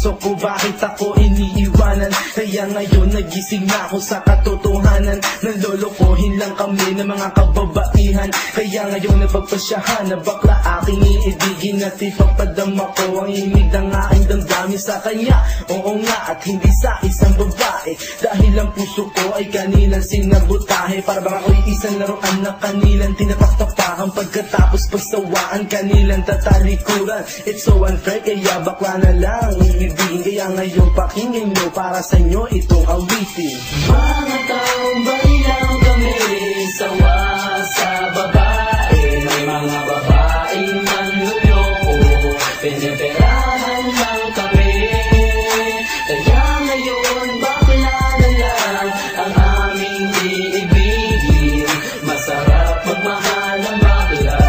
puso ko, bakit ako iniiwanan? Kaya ngayon nagising na ako sa katotohanan, nalolokohin lang kami ng mga kababaihan. Kaya ngayon napagpasyahan na bakla aking iibigin at ipapadama ko ang imig ng aking damdamin sa kanya. Oo nga, at hindi sa isang babae, dahil ang puso ko ay kanilang sinabotahe. Para bang ako'y isang laruan na kanilang tinapak-tapakan, pagkatapos pagsawaan kanilang tatalikuran. It's so unfair, kaya bakla na lang iibigin. Kaya ngayon pakinggan nyo, para sa inyo itong awitin. Mga taong bailang kami, sawa sa babae. May mga babaeng manluloko, piniperahan lang kami. Kaya ngayon bakla na lang ang aming iibigin. Masarap magmahal ng bakla,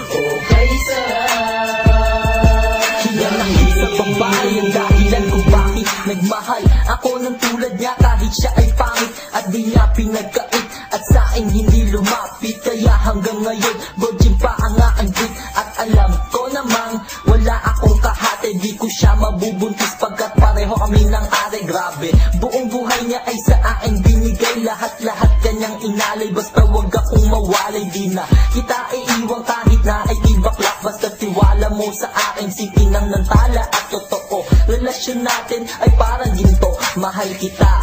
okay sarap. Yan ang isa babae ang dahilan kung bakit nagmahal ako ng tulad niya, kahit siya ay pangit at di niya pinagkait, at sa akin hindi lumapit. Kaya hanggang ngayon virgin pa ang aking bit, at alam ko namang wala akong kahate. Di ko siya mabubuntis pagkat pareho kami ng are. Grabe, buong buhay niya ay sa akin binigay, lahat-lahat kanyang inalay. Basta wag akong mawalay, di na kita iiwan kahit na ay ibakla. Basta tiwala mo sa akin, sitinang ng tala at totoo. Relasyon natin ay parang ginto, mahal kita,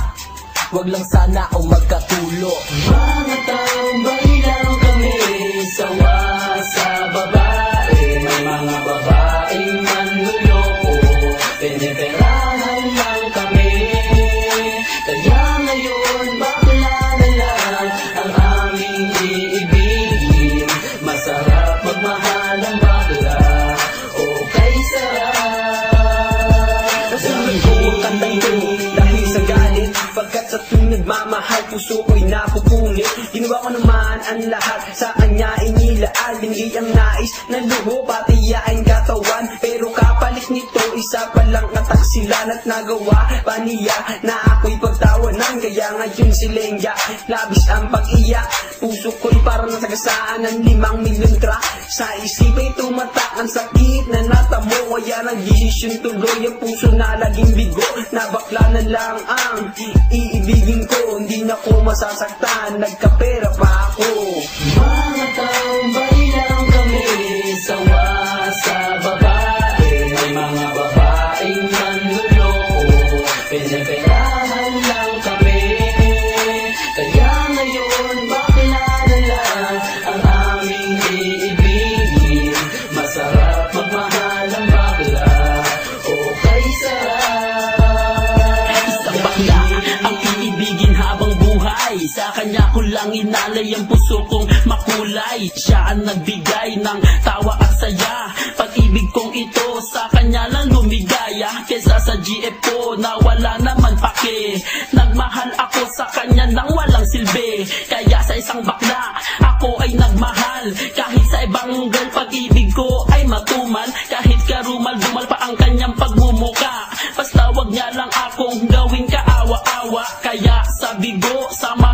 wag lang sana akong magkatulo. Mga taong bailang kami, sawa sa babae. May mga babaeng manluloko, piniperahan lang kami. Kaya ngayon bakla na lang ang aming iibigin. Masarap magmahal ng bakla, okay sarap. Sabi ko ang kantang ko dahil sa galit, pagkat sa tuwing nagmamahal puso ko'y napupunit. Ginawa ko naman ang lahat, sa kanya inilaan. Binigay ang nais na luho, pati yaing katawan. Pero kapalit nito, isa palang kataksilan. At nagawa pa niya na ako'y pagtawanan. Kaya ngayon si Lengya, labis ang pag-iyak. Puso ko'y parang nasagasaan ng 5 milyon crack. Sa isip ay tumatak ang sakit na natamo. Kaya nag-desisyon tuloy ang puso na laging bigo, na bakla na lang ang iibigin ko. Hindi na ko masasaktan, nagkapera pa ako. Mga taong bailang kami, sawa sa babae. May mga babaeng manluloko, piniperahan lang kami. Kaya ngayon bakla na lang ang aming iibigin. Masarap magmahal ng bakla, okay sarap. Isang bakla ang iibigin habang buhay, sa kanya ko lang inalay ang puso kong makulay. Siya ang nagbigay ng tawa at saya, pag-ibig kong ito sa kanya lang lumigaya. Kesa sa GF ko na wala naman pake, nagmahal ako sa kanya nang walang silbi. Kaya sa isang bakla ako ay nagmahal, kahit sa ibang girl pag-ibig ko ay matumal. Kahit karumal-dumal pa ang kanyang pagmumuka, basta wag niya lang akong gawing kaawa-awa. Kaya sabi ko, sama